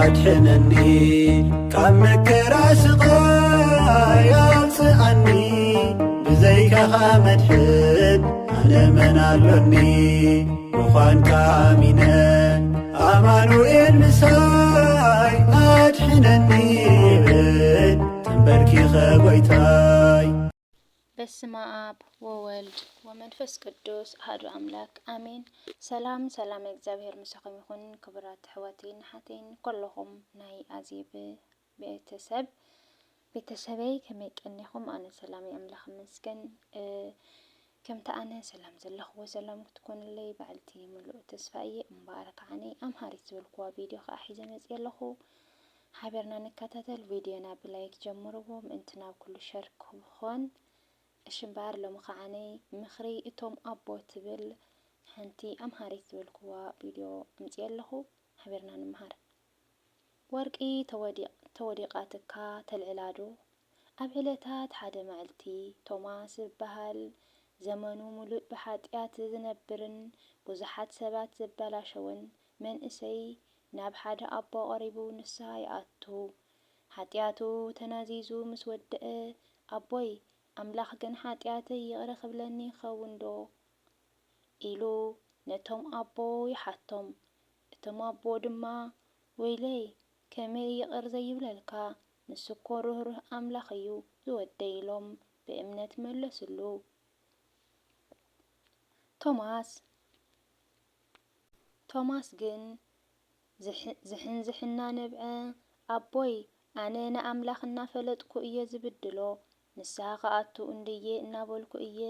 أدحنني كم كراسقاي أوصأني بزيك خامدحن أنا من ألبني مخان كامينا أمانوئيل مساي أدحنني تنبركي خبيتاي በስመ አብ ወወልድ ወመንፈስ ቅዱስ አሐዱ አምላክ አሜን። ሰላም እግዚአብሔር ምስኹም ይኹን። ክቡራት ኣሕዋተይን ሓተይን ኩልኹም ናይ ኣዜብ ቤተሰበይ ከመይ ቀኒኹም? ኣነ ሰላም ኣምላኽ ይመስገን። ከምቲ ኣነ ሰላም ዘለኽዎ ሰላም ክትኮኑለይ በዓልቲ ሙሉእ ተስፋ እየ እምበኣር ከዓኒ ኣምሃሪት ዝበልክዋ ቪድዮ ከዓ ሒዘ መፅእ ኣለኹ። ሓቢርና ንከታተል። ቪድዮና ብላይክ ጀምርዎ ምእንቲ ናብ ኩሉ ሸር ክኾን እሽምባር ሎሚ ከዓነይ ምኽሪ እቶም ኣቦ ትብል ሓንቲ ኣምሃሪት ዝበልክዋ ቪድዮ ኣምፅእ ኣለኹ። ሓቢርና ንምሃር። ወርቂ ተወዲቓትካ ተልዕላዶ? ኣብ ዕለታት ሓደ መዓልቲ ቶማስ ዝበሃል ዘመኑ ሙሉእ ብሓጢኣት ዝነብርን ብዙሓት ሰባት ዘበላሸወን መንእሰይ ናብ ሓደ ኣቦ ቀሪቡ ንስሓ ይኣቱ። ሓጢኣቱ ተናዚዙ ምስ ወድአ ኣቦይ ኣምላኽ ግን ሓጢኣተይ ይቕር ክብለኒ ይኸውን ዶ ኢሉ ነቶም ኣቦ ይሓቶም። እቶም ኣቦ ድማ ወይለይ ከመይ ይቕር ዘይብለልካ ንስኮ ርህሩህ ኣምላኽ እዩ ዝወደይ ኢሎም ብእምነት መለሱሉ። ቶማስ ግን ዝሕንዝሕና ነብዐ ኣቦይ ኣነ ንኣምላኽ እናፈለጥኩ እየ ዝብድሎ ንስሓ ከኣቱ እንድየ እናበልኩ እየ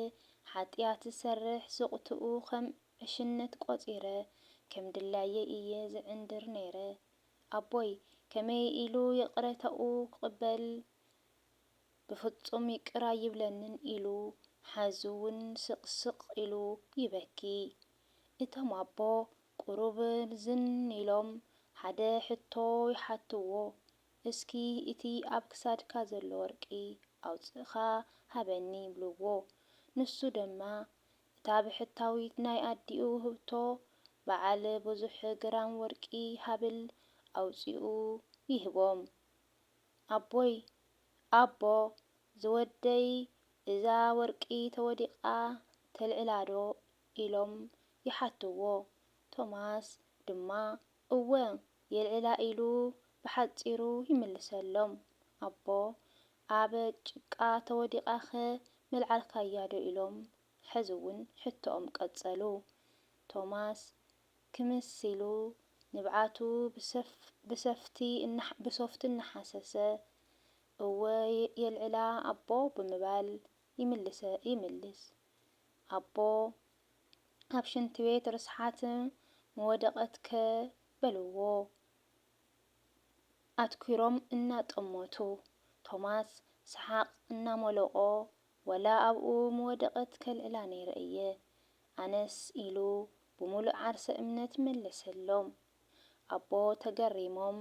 ሓጢኣት ዝሰርሕ ስቕትኡ ከም ዕሽነት ቆፂረ ከም ድላየ እየ ዝዕንድር ነይረ። ኣቦይ ከመይ ኢሉ ይቕረተኡ ክቕበል ብፍጹም ይቅር ኣይብለንን ኢሉ ሓዙውን ስቕስቕ ኢሉ ይበኪ። እቶም ኣቦ ቁሩብ ዝን ኢሎም ሓደ ሕቶ ይሓትዎ። እስኪ እቲ ኣብ ክሳድካ ዘሎ ወርቂ ኣውፅእኻ ሃበኒ ይብልዎ። ንሱ ድማ እታ ብሕታዊት ናይ ኣዲኡ ውህብቶ በዓል ብዙሕ ግራም ወርቂ ሃብል ኣውፂኡ ይህቦም። ኣቦ ዝወደይ እዛ ወርቂ ተወዲቓ ተልዕላዶ ኢሎም ይሓትዎ። ቶማስ ድማ እወ የልዕላ ኢሉ ብሓፂሩ ይምልሰሎም። ኣቦ ኣብ ጭቃ ተወዲቓኸ መልዓልካያ ዶ ኢሎም ሕዝውን ሕቶኦም ቀጸሉ። ቶማስ ክምስ ኢሉ ንብዓቱ ብሶፍቲ እናሓሰሰ እወ የልዕላ ኣቦ ብምባል ይምልስ። ኣቦ ኣብ ሽንቲ ቤት ርስሓት መወደቐትከ በልዎ ኣትኲሮም እናጠመቱ። ቶማስ ሰሓቕ እናመለቖ ወላ ኣብኡ መወደቐት ከልዕላ ነይረ እየ ኣነስ ኢሉ ብሙሉእ ዓርሰ እምነት መለሰሎም። ኣቦ ተገሪሞም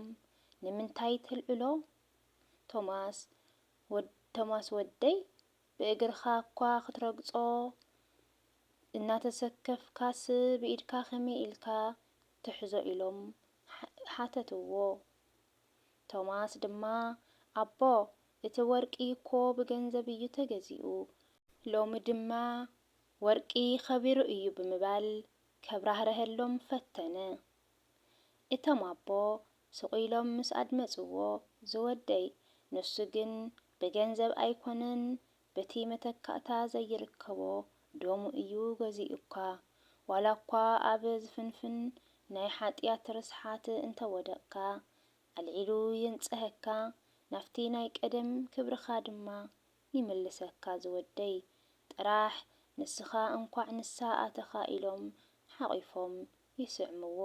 ንምንታይ ተልዕሎ? ቶማስ ወደይ ብእግርኻ እኳ ክትረግጾ እናተሰከፍካስ ብኢድካ ከመይ ኢልካ ትሕዞ ኢሎም ሓተትዎ። ቶማስ ድማ ኣቦ እቲ ወርቂ እኮ ብገንዘብ እዩ ተገዚኡ ሎሚ ድማ ወርቂ ኸቢሩ እዩ ብምባል ከብራህረሀሎም ፈተነ። እቶም ኣቦ ስቑኢሎም ምስ ኣድመፅዎ ዝወደይ ንሱ ግን ብገንዘብ ኣይኮነን በቲ መተካእታ ዘይርከቦ ዶሙ እዩ ገዚኡካ ዋላ እኳ ኣብ ዝፍንፍን ናይ ሓጢኣት ርስሓት እንተወደቕካ ኣልዒሉ የንጽሐካ ናፍቲ ናይ ቀደም ክብርኻ ድማ ይምልሰካ ዝወደይ ጥራሕ ንስኻ እንኳዕ ንስሓ ኣተኻ ኢሎም ሓቒፎም ይስዕምዎ።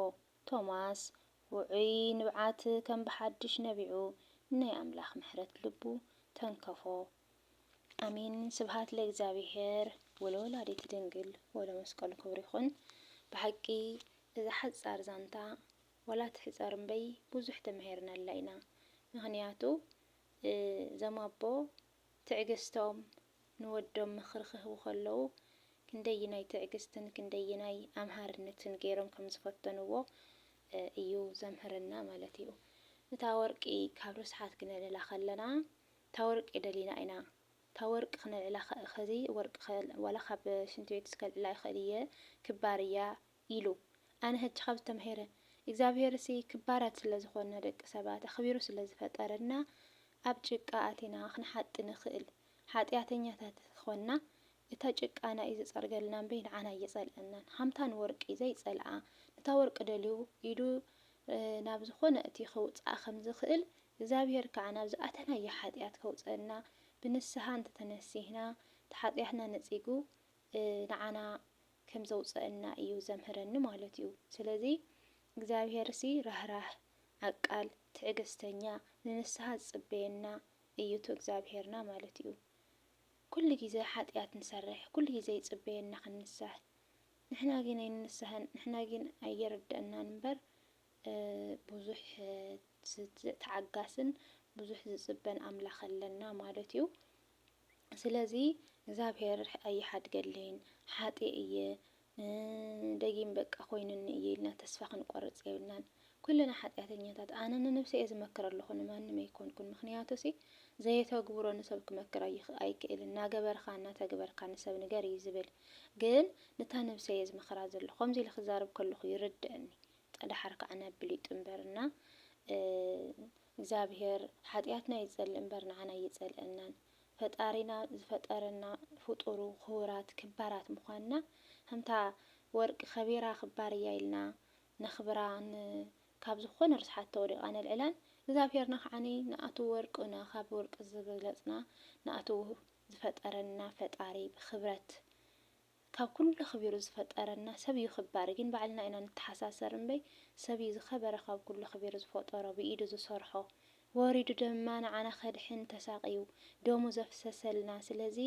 ቶማስ ውዑይ ንብዓት ከም ብሓድሽ ነቢዑ ናይ ኣምላኽ ምሕረት ልቡ ተንከፎ። ኣሜን። ስብሃት ለእግዚአብሔር ወለወላዲቱ ድንግል ወለመስቀሉ ክብሪ ይኹን። ብሓቂ እዛ ሓፃር ዛንታ ወላ ትሕፀር እምበይ ብዙሕ ተማሂርናላ ኢና። ምክንያቱ እዞም ኣቦ ትዕግስቶም ንወዶም ምኽሪ ክህቡ ከለዉ ክንደይናይ ትዕግስትን ክንደይናይ ኣምሃርነትን ገይሮም ከም ዝፈተንዎ እዩ ዘምህረና ማለት እዩ። እታ ወርቂ ካብ ርስሓት ክነልዕላ ከለና እታ ወርቂ ደሊና ኢና እታ ወርቂ ክነልዕላ ከዚ ወርቂ ዋላ ካብ ሽንቲ ቤት ስከልዕላ ይኽእል እየ ክባር እያ ኢሉ ኣነ ሕጂ ካብ ዝተምሄረ እግዚኣብሔር ሲ ክባራት ስለ ዝኾነ ደቂ ሰባት ኣኽቢሩ ስለ ዝፈጠረና ኣብ ጭቃ ኣቲና ክንሓጥ ንኽእል ሓጢኣተኛታት ኮንና እታ ጭቃና እዩ ዝፀርገልና እምበይ ንዓና እየፀልአናን ሃምታን ወርቂ ዘይፀልዓ ነታ ወርቂ ደልዩ ኢዱ ናብ ዝኾነ እቲ ከውፅኣ ከም ዝኽእል እግዚኣብሔር ከዓ ናብ ዝኣተናዮ ሓጢኣት ከውፀና ብንስሓ እንተተነሲህና ተሓጢኣትና ነፂጉ ንዓና ከም ዘውፅአና እዩ ዘምህረኒ ማለት እዩ። ስለዚ እግዚኣብሔር ሲ ራህራህ ዓቃል ትዕግስተኛ ንንስሓ ዝፅበየና እዩ እቲ እግዚኣብሔርና ማለት እዩ። ኩሉ ግዜ ሓጢኣት ንሰርሕ ኩሉ ግዜ ይፅበየና ክንንስሕ ንሕና ግን ኣይንንስሕን ንሕና ግን ኣየርድአናን እምበር ብዙሕ ተዓጋስን ብዙሕ ዝፅበን ኣምላኽ ኣለና ማለት እዩ። ስለዚ እግዚኣብሔር ኣይሓድገለይን ሓጢእ እየ ደጊም በቃ ኮይኑኒ እየ ኢልና ተስፋ ክንቆርፅ የብልናን። ኩልና ሓጢኣተኛታት ኣነ ንነብሰይ እየ ዝመክር ኣለኹ ንማንም ኣይኮንኩን። ምክንያቱ ሲ ዘየተግብሮ ንሰብ ክመክር ኣይክእልን እናገበርካ እናተግበርካ ንሰብ ንገር እዩ ዝብል ግን ነታ ነብሰይ እየ ዝመክራ ዘለኹ ከምዚ ኢለ ክዛረብ ከለኹ ይርድአኒ ጠዳሓር ከዓ ነብሊጡ እምበርና እግዚኣብሔር ሓጢኣትና ይፀልእ እምበር ንዓና እየፀልአናን ፈጣሪና ዝፈጠረና ፍጡሩ ክቡራት ክባራት ምዃንና ከምታ ወርቂ ከቢራ ክባር እያ ኢልና ነኽብራን ካብ ዝኾነ ርስሓት ተወዲቓ ነልዕላን እግዚኣብሔርና ከዓኒ ንኣቱ ወርቅና ካብ ወርቂ ዝበለፅና ንኣቱ ዝፈጠረና ፈጣሪ ብክብረት ካብ ኩሉ ክቢሩ ዝፈጠረና ሰብ እዩ ክባር ግን ባዕልና ኢና ንተሓሳሰር እምበይ ሰብ እዩ ዝኸበረ ካብ ኩሉ ክቢሩ ዝፈጠሮ ብኢዱ ዝሰርሖ ወሪዱ ድማ ንዓና ከድሕን ተሳቂዩ ደሙ ዘፍሰሰልና ስለዚ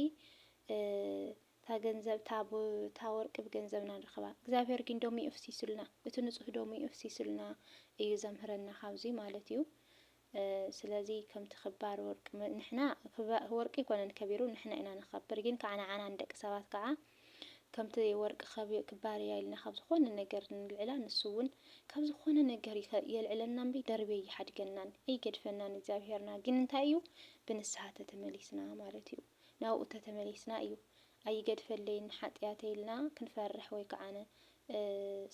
ታ ገንዘብ ታ ወርቂ ብገንዘብና ንረኽባ እግዚኣብሔር ግን ደሙ ይፍሲሱልና እቲ ንጹህ ደሙ ይፍሲሱልና እዩ ዘምህረና ካብዚ ማለት እዩ። ስለዚ ከምቲ ክባር ወርቂ ንሕና ወርቂ ኮነን ከቢሩ ንሕና ኢና ንኸብር ግን ከዓ ንዓና ንደቂ ሰባት ከዓ ከምቲ ወርቂ ክባር እያ ኢልና ካብ ዝኾነ ነገር ንልዕላ ንሱ እውን ካብ ዝኾነ ነገር የልዕለና እምበይ ደርቤ ይሓድገናን ኣይገድፈናን እግዚኣብሔርና ግን እንታይ እዩ ብንስሓ ተተመሊስና ማለት እዩ ናብኡ ተተመሊስና እዩ ኣይገድፈለይን ሓጢኣተ ኢልና ክንፈርሕ ወይ ከዓነ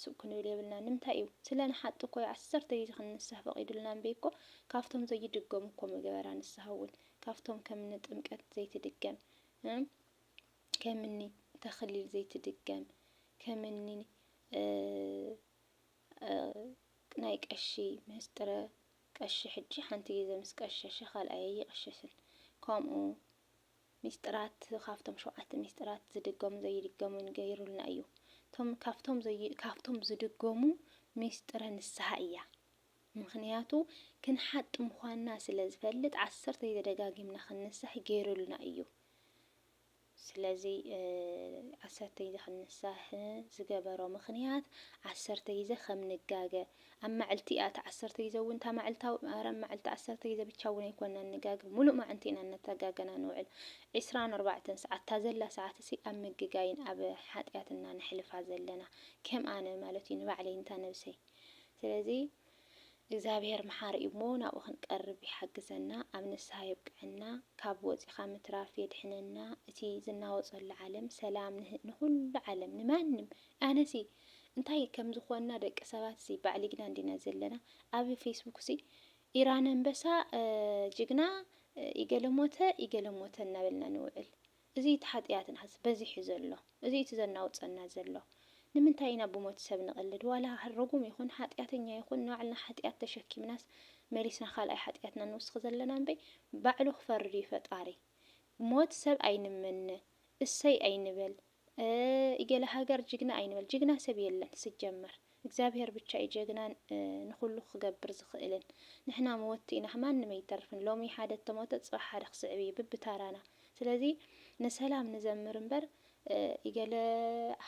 ሱቅ ክንብል የብልና ንምንታይ እዩ ስለ ንሓጢ ኮይ 10 ግዜ ክንንስሕ ፈቒዱልና እምበይ እኮ ካብቶም ዘይድገሙ እኮ መገበራ ንስሓ እውን ካብቶም ከምኒ ጥምቀት ዘይትድገም ከምኒ ተኽሊል ዘይትድገም ከምኒ ናይ ቀሺ ምስጥረ ቀሺ ሕጂ ሓንቲ ግዜ ምስ ቀሸሸ ካልኣይ ይቕሸሽን ከምኡ ሚስጥራት ካብቶም 7 ሚስጥራት ዝድገሙ ዘይድገሙን ገይሩልና እዩ ቶም ካብቶም ዝድገሙ ሚስጥረ ንስሓ እያ ምክንያቱ ክንሓጥ ምዃንና ስለ ዝፈልጥ 10 ግዜ ደጋጊምና ክንንስሕ ገይሩልና እዩ። ስለዚ 10 ግዜ ክንንስሕ ዝገበሮ ምክንያት 10 ግዜ ከም ንጋገ ኣብ መዓልቲ እያ 10 ግዜ እውን እታ መዓልታዊ መዓልቲ 10 ግዜ ብቻ እውን ኣይኮንና ንጋገ ሙሉእ መዓልቲ ኢና ነተጋገና ንውዕል 24 ሰዓት እታ ዘላ ሰዓት እሲ ኣብ ምግጋይን ኣብ ሓጢኣትና ነሕልፋ ዘለና ከም ኣነ ማለት እዩ ንባዕለይ እንታ ነብሰይ። ስለዚ እግዚኣብሔር መሓሪ እዩ እሞ ናብኡ ክንቀርብ ይሓግዘና ኣብ ንስሓ የብቅዐና ካብ ወፂኻ ምትራፍ የድሕነና እቲ ዝናወፀሉ ዓለም ሰላም ንኩሉ ዓለም ንማንም ኣነሲ እንታይ ከም ዝኾንና ደቂ ሰባት ሲ ባዕሊግና እንዲና ዘለና ኣብ ፌስቡክ ሲ ኢራን አንበሳ ጅግና ይገለሞተ እናበልና ንውዕል እዚ ተሓጢኣትና በዚሕ ዘሎ እዚ እቲ ዘናውፀና ዘሎ ንምንታይ ኢና ብሞት ሰብ ንቕልድ ዋላ ረጉም ይኹን ሓጢኣተኛ ይኹን ንባዕልና ሓጢኣት ተሸኪምናስ መሊስና ካልኣይ ሓጢኣትና ንውስኽ ዘለና እምበይ ባዕሉ ክፈርድ ይፈጣሪ ሞት ሰብ ኣይንመነ እሰይ ኣይንበል ኢገለ ሃገር ጅግና ኣይንበል ጅግና ሰብ የለን ስጀመር እግዚኣብሔር ብቻ እዩ ጀግና ንኩሉ ክገብር ዝኽእልን ንሕና መወቲ ኢና ማንም ኣይተርፍን ሎሚ ሓደ ተሞተ ፅባሕ ሓደ ክስዕብ እዩ ብብታራና ስለዚ ንሰላም ንዘምር እምበር ኢገለ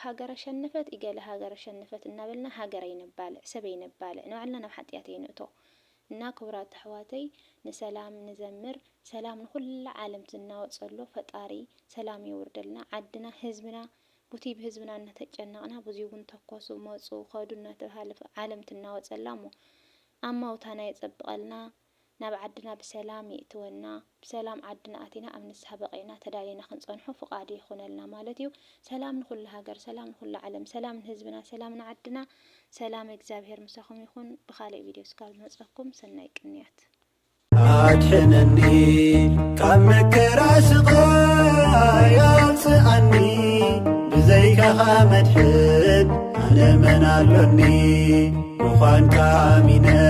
ሃገር ኣሸነፈት ኢገለ ሃገር ኣሸነፈት እናበልና ሃገር ኣይነባልዕ ሰብ ኣይነባልዕ ንባዕልና ናብ ሓጢኣት ኣይንእቶ እና ክቡራት ኣሕዋተይ ንሰላም ንዘምር ሰላም ንኩሉ ዓለም ዝናወፀሎ ፈጣሪ ሰላም የውርደልና ዓድና ህዝብና ቡቲ ብህዝብና እናተጨነቕና ብዙይ እውን ተኮሱ መፁ ከዱ እናተባሃለ ዓለም ትናወፀላ እሞ أموتنا يصبقلنا ناب عدنا بسلام يأتونا بسلام عدنا أتينا أم نسها بقينا تدالينا خنصنحو فقادي يخون لنا مالتيو سلام نخل هاجر سلام نخل عالم سلام نهزبنا سلام نعدنا سلام إجزابهر مساخم يخون بخالق فيديو سكال نصفكم سنايك النيات أدحنني كمك راسقا يوصعني بزيك مدحن أنا من ألوني وخان كامينا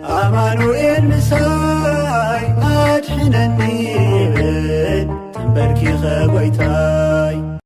أمانوئيل مساي أدحنني تنبركي خبيتا